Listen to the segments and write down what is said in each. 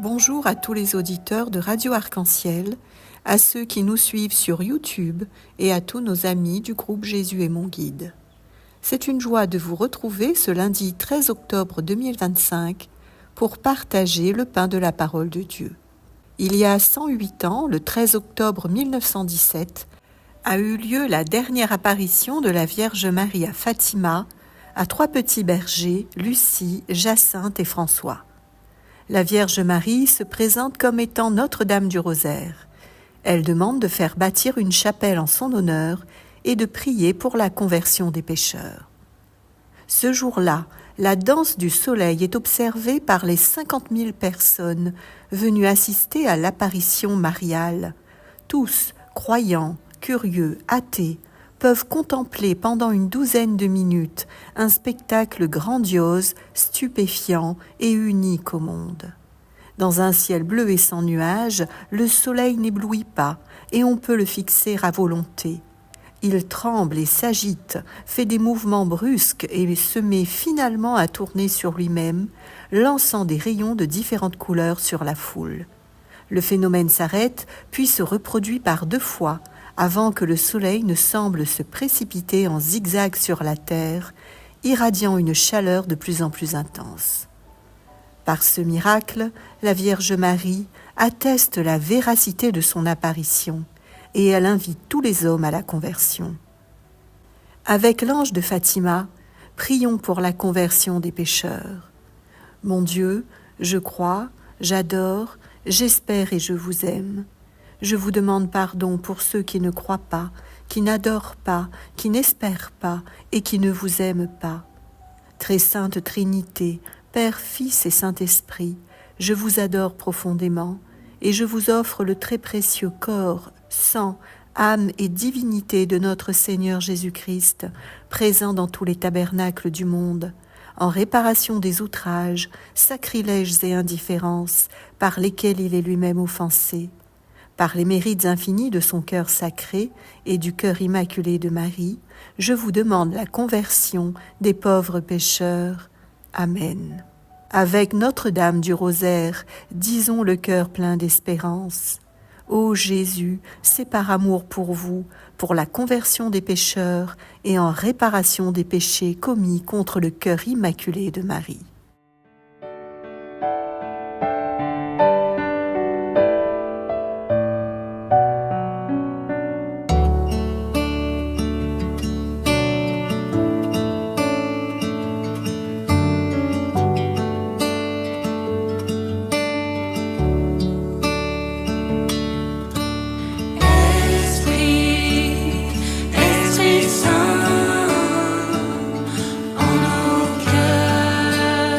Bonjour à tous les auditeurs de Radio Arc-en-Ciel, à ceux qui nous suivent sur YouTube et à tous nos amis du groupe Jésus est mon guide. C'est une joie de vous retrouver ce lundi 13 octobre 2025 pour partager le pain de la parole de Dieu. Il y a 108 ans, le 13 octobre 1917, a eu lieu la dernière apparition de la Vierge Marie à Fatima, à trois petits bergers, Lucie, Jacinthe et François. La Vierge Marie se présente comme étant Notre-Dame du Rosaire. Elle demande de faire bâtir une chapelle en son honneur et de prier pour la conversion des pécheurs. Ce jour-là, la danse du soleil est observée par les 50 000 personnes venues assister à l'apparition mariale. Tous, croyants, curieux, athées, peuvent contempler pendant une douzaine de minutes un spectacle grandiose, stupéfiant et unique au monde. Dans un ciel bleu et sans nuages, le soleil n'éblouit pas et on peut le fixer à volonté. Il tremble et s'agite, fait des mouvements brusques et se met finalement à tourner sur lui-même, lançant des rayons de différentes couleurs sur la foule. Le phénomène s'arrête, puis se reproduit par 2 fois, avant que le soleil ne semble se précipiter en zigzag sur la terre, irradiant une chaleur de plus en plus intense. Par ce miracle, la Vierge Marie atteste la véracité de son apparition et elle invite tous les hommes à la conversion. Avec l'ange de Fatima, prions pour la conversion des pécheurs. Mon Dieu, je crois, j'adore, j'espère et je vous aime. Je vous demande pardon pour ceux qui ne croient pas, qui n'adorent pas, qui n'espèrent pas et qui ne vous aiment pas. Très sainte Trinité, Père, Fils et Saint-Esprit, je vous adore profondément et je vous offre le très précieux corps, sang, âme et divinité de notre Seigneur Jésus-Christ, présent dans tous les tabernacles du monde, en réparation des outrages, sacrilèges et indifférences par lesquels il est lui-même offensé. Par les mérites infinis de son cœur sacré et du cœur immaculé de Marie, je vous demande la conversion des pauvres pécheurs. Amen. Avec Notre-Dame du Rosaire, disons le cœur plein d'espérance. Ô Jésus, c'est par amour pour vous, pour la conversion des pécheurs et en réparation des péchés commis contre le cœur immaculé de Marie. Esprit Saint, en nos cœurs.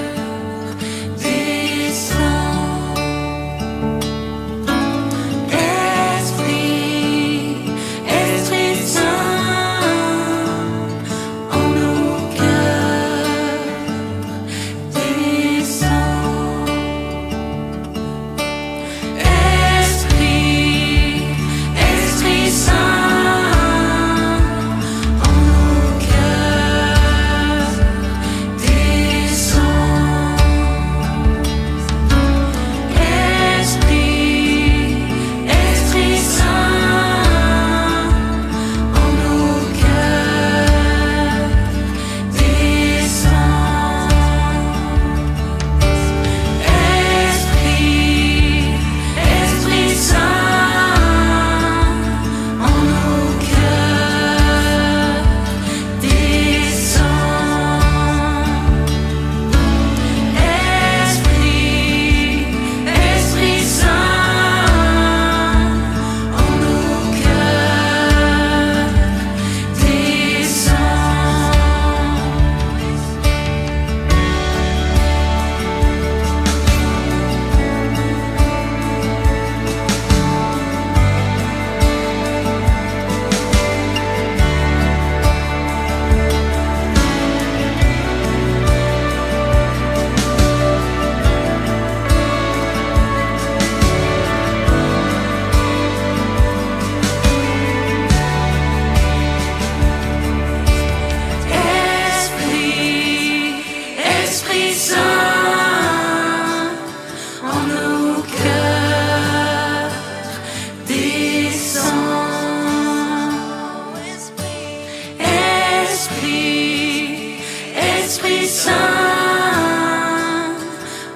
Esprit Saint,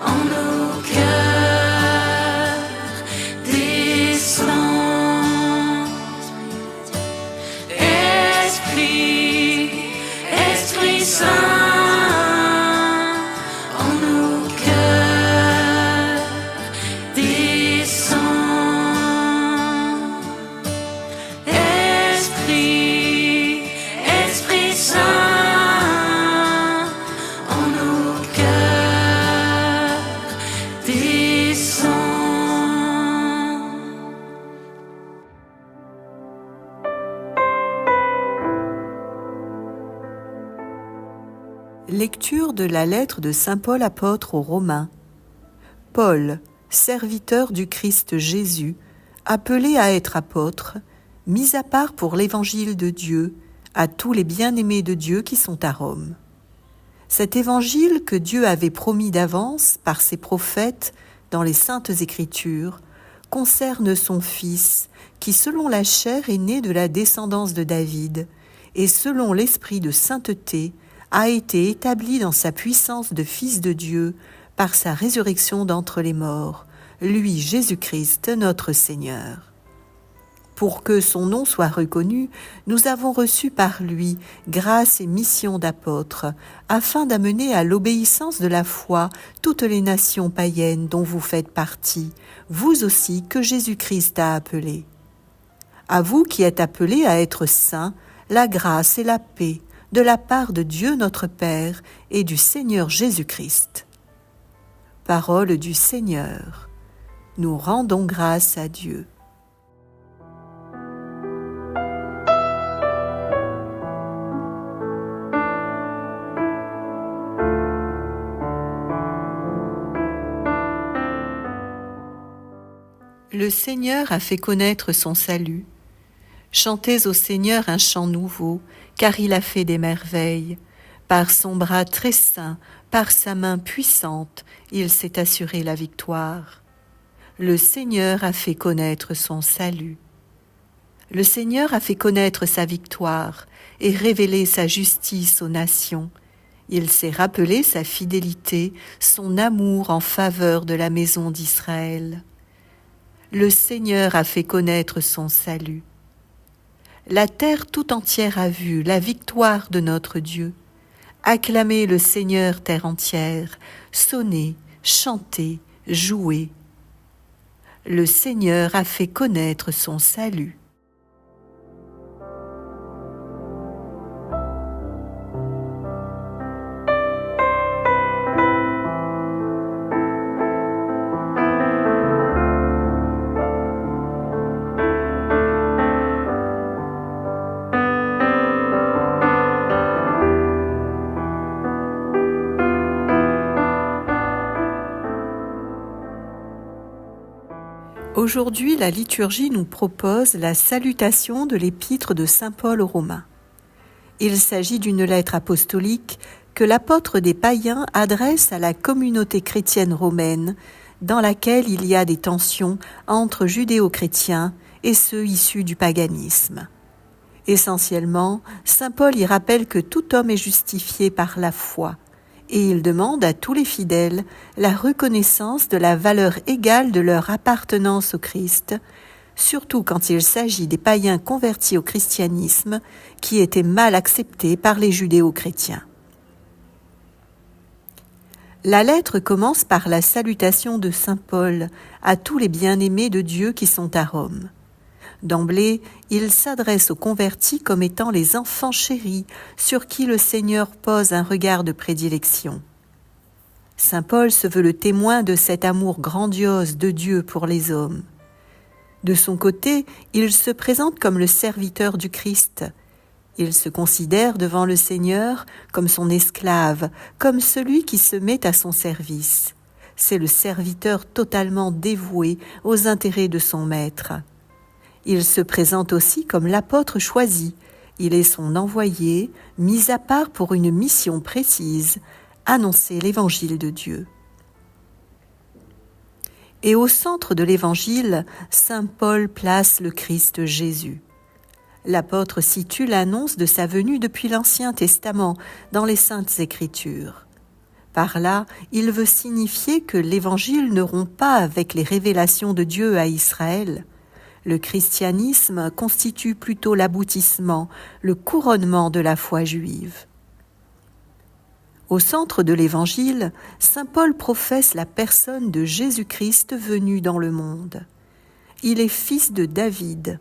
en nos cœurs, descends. Esprit Saint, en nos cœurs, descends. Esprit Saint, en nos cœurs, descends. Lecture de la lettre de saint Paul apôtre aux Romains. Paul, serviteur du Christ Jésus, appelé à être apôtre, mis à part pour l'évangile de Dieu, à tous les bien-aimés de Dieu qui sont à Rome. Cet évangile que Dieu avait promis d'avance par ses prophètes dans les saintes Écritures concerne son Fils, qui selon la chair est né de la descendance de David, et selon l'esprit de sainteté a été établi dans sa puissance de Fils de Dieu par sa résurrection d'entre les morts, lui Jésus-Christ notre Seigneur. Pour que son nom soit reconnu, nous avons reçu par lui grâce et mission d'apôtre, afin d'amener à l'obéissance de la foi toutes les nations païennes dont vous faites partie, vous aussi que Jésus-Christ a appelés. À vous qui êtes appelés à être saints, la grâce et la paix de la part de Dieu notre Père et du Seigneur Jésus-Christ. Parole du Seigneur. Nous rendons grâce à Dieu. Le Seigneur a fait connaître son salut. Chantez au Seigneur un chant nouveau, car il a fait des merveilles. Par son bras très saint, par sa main puissante, il s'est assuré la victoire. Le Seigneur a fait connaître son salut. Le Seigneur a fait connaître sa victoire et révélé sa justice aux nations. Il s'est rappelé sa fidélité, son amour en faveur de la maison d'Israël. Le Seigneur a fait connaître son salut. La terre tout entière a vu la victoire de notre Dieu. Acclamez le Seigneur, terre entière, sonnez, chantez, jouez. Le Seigneur a fait connaître son salut. Aujourd'hui, la liturgie nous propose la salutation de l'épître de saint Paul aux Romains. Il s'agit d'une lettre apostolique que l'apôtre des païens adresse à la communauté chrétienne romaine, dans laquelle il y a des tensions entre judéo-chrétiens et ceux issus du paganisme. Essentiellement, saint Paul y rappelle que tout homme est justifié par la foi, et il demande à tous les fidèles la reconnaissance de la valeur égale de leur appartenance au Christ, surtout quand il s'agit des païens convertis au christianisme qui étaient mal acceptés par les judéo-chrétiens. La lettre commence par la salutation de saint Paul à tous les bien-aimés de Dieu qui sont à Rome. D'emblée, il s'adresse aux convertis comme étant les enfants chéris sur qui le Seigneur pose un regard de prédilection. Saint Paul se veut le témoin de cet amour grandiose de Dieu pour les hommes. De son côté, il se présente comme le serviteur du Christ. Il se considère devant le Seigneur comme son esclave, comme celui qui se met à son service. C'est le serviteur totalement dévoué aux intérêts de son maître. Il se présente aussi comme l'apôtre choisi. Il est son envoyé, mis à part pour une mission précise, annoncer l'évangile de Dieu. Et au centre de l'évangile, saint Paul place le Christ Jésus. L'apôtre situe l'annonce de sa venue depuis l'Ancien Testament dans les Saintes Écritures. Par là, il veut signifier que l'Évangile ne rompt pas avec les révélations de Dieu à Israël. Le christianisme constitue plutôt l'aboutissement, le couronnement de la foi juive. Au centre de l'Évangile, saint Paul professe la personne de Jésus-Christ venu dans le monde. Il est fils de David.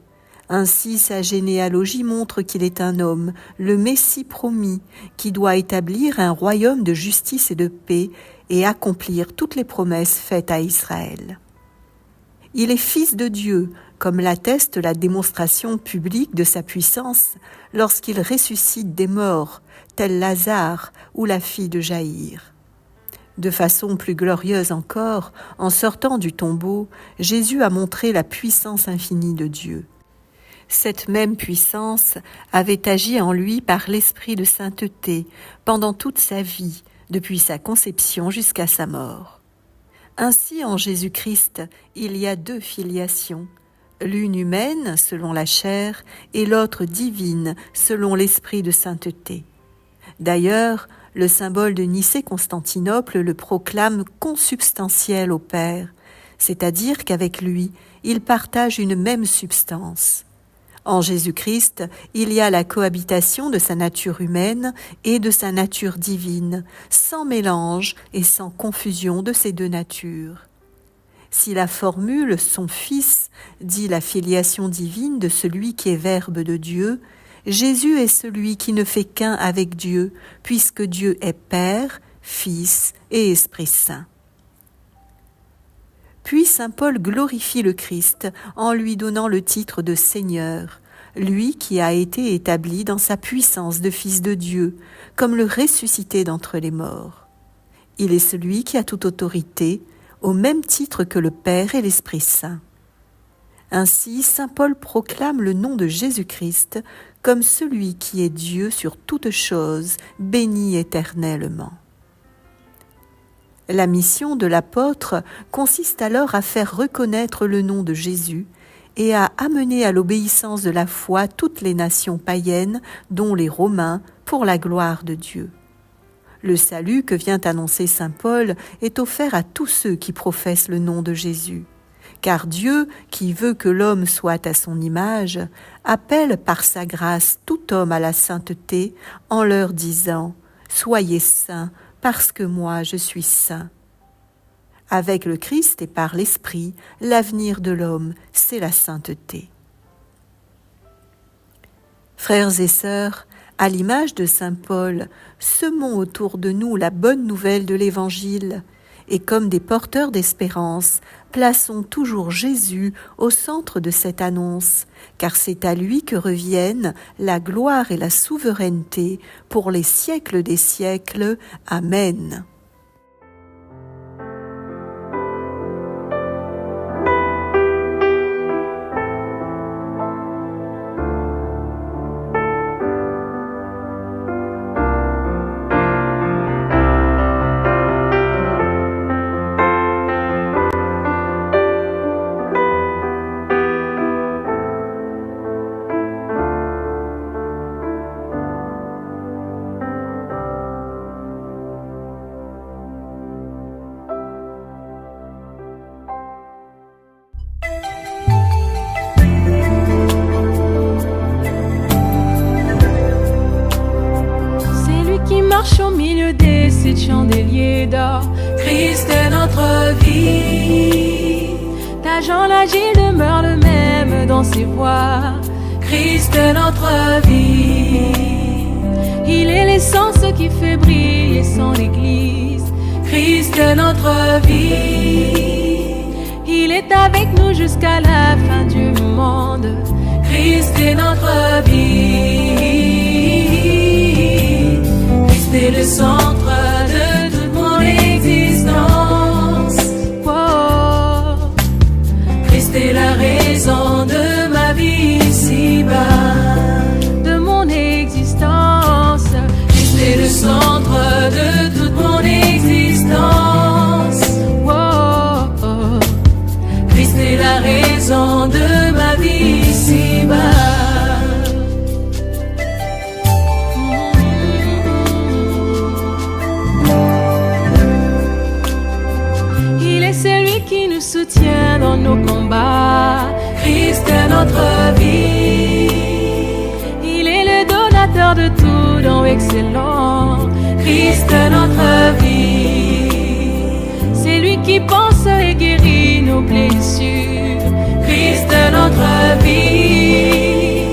Ainsi, sa généalogie montre qu'il est un homme, le Messie promis, qui doit établir un royaume de justice et de paix et accomplir toutes les promesses faites à Israël. Il est fils de Dieu, comme l'atteste la démonstration publique de sa puissance lorsqu'il ressuscite des morts, tel Lazare ou la fille de Jaïr. De façon plus glorieuse encore, en sortant du tombeau, Jésus a montré la puissance infinie de Dieu. Cette même puissance avait agi en lui par l'esprit de sainteté pendant toute sa vie, depuis sa conception jusqu'à sa mort. Ainsi, en Jésus-Christ, il y a deux filiations, l'une humaine, selon la chair, et l'autre divine, selon l'esprit de sainteté. D'ailleurs, le symbole de Nicée-Constantinople le proclame consubstantiel au Père, c'est-à-dire qu'avec lui, il partage une même substance. En Jésus-Christ, il y a la cohabitation de sa nature humaine et de sa nature divine, sans mélange et sans confusion de ces deux natures. Si la formule « son Fils » dit la filiation divine de celui qui est Verbe de Dieu, Jésus est celui qui ne fait qu'un avec Dieu, puisque Dieu est Père, Fils et Esprit Saint. Puis saint Paul glorifie le Christ en lui donnant le titre de Seigneur, lui qui a été établi dans sa puissance de Fils de Dieu, comme le ressuscité d'entre les morts. Il est celui qui a toute autorité, au même titre que le Père et l'Esprit Saint. Ainsi, saint Paul proclame le nom de Jésus-Christ comme celui qui est Dieu sur toutes choses, béni éternellement. La mission de l'apôtre consiste alors à faire reconnaître le nom de Jésus et à amener à l'obéissance de la foi toutes les nations païennes, dont les Romains, pour la gloire de Dieu. Le salut que vient annoncer saint Paul est offert à tous ceux qui professent le nom de Jésus. Car Dieu, qui veut que l'homme soit à son image, appelle par sa grâce tout homme à la sainteté en leur disant « Soyez saints, parce que moi je suis saint ». Avec le Christ et par l'Esprit, l'avenir de l'homme, c'est la sainteté. Frères et sœurs, à l'image de saint Paul, semons autour de nous la bonne nouvelle de l'Évangile, et comme des porteurs d'espérance, plaçons toujours Jésus au centre de cette annonce, car c'est à lui que reviennent la gloire et la souveraineté pour les siècles des siècles. Amen. Marche au milieu des 7 chandeliers d'or. Christ est notre vie. T'agent l'agile demeure le même dans ses voies. Christ est notre vie. Il est l'essence qui fait briller son Église. Christ est notre vie. Il est avec nous jusqu'à la fin du monde. Christ est notre vie. C'est le centre de toute mon existence. Oh, Christ est la raison de ma vie ici-bas, de mon existence. Christ est le centre de toute mon existence. Oh, Christ est la raison de ma vie ici-bas. nos combats. Christ est notre vie. Il est le donateur de tout don excellent. Christ est notre vie. C'est lui qui pense et guérit nos blessures. Christ est notre vie.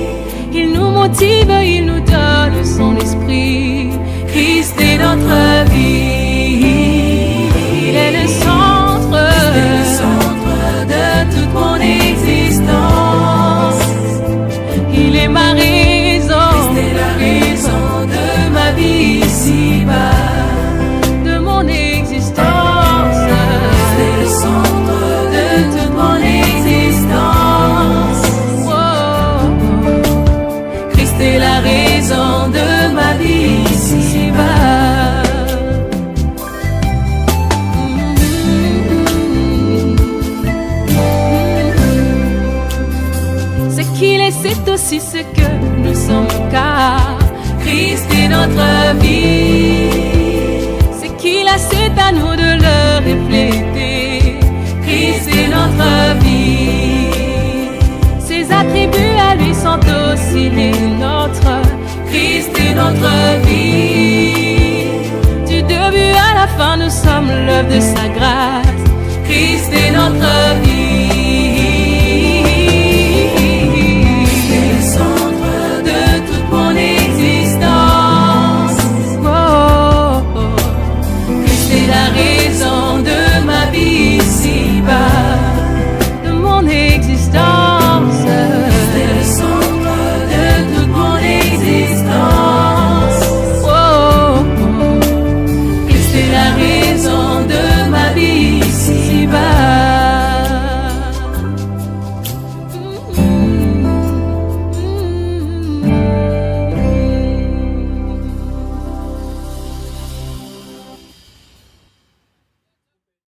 Il nous motive, il nous donne son esprit. Christ est notre vie. Il est le centre de toute mon existence. Il est ma raison. Christ est la raison de ma vie ici-bas, de mon existence. Christ est le centre de toute mon existence. Oh. Christ est la raison de ma vie ici-bas. Ce qu'il est, c'est aussi ce que nous sommes, car Christ est notre vie. Ce qu'il a, c'est à nous de le refléter. Christ est notre vie. Ses attributs à lui sont aussi les nôtres. Christ est notre vie. Du début à la fin, nous sommes l'œuvre de sa grâce. Christ est notre vie.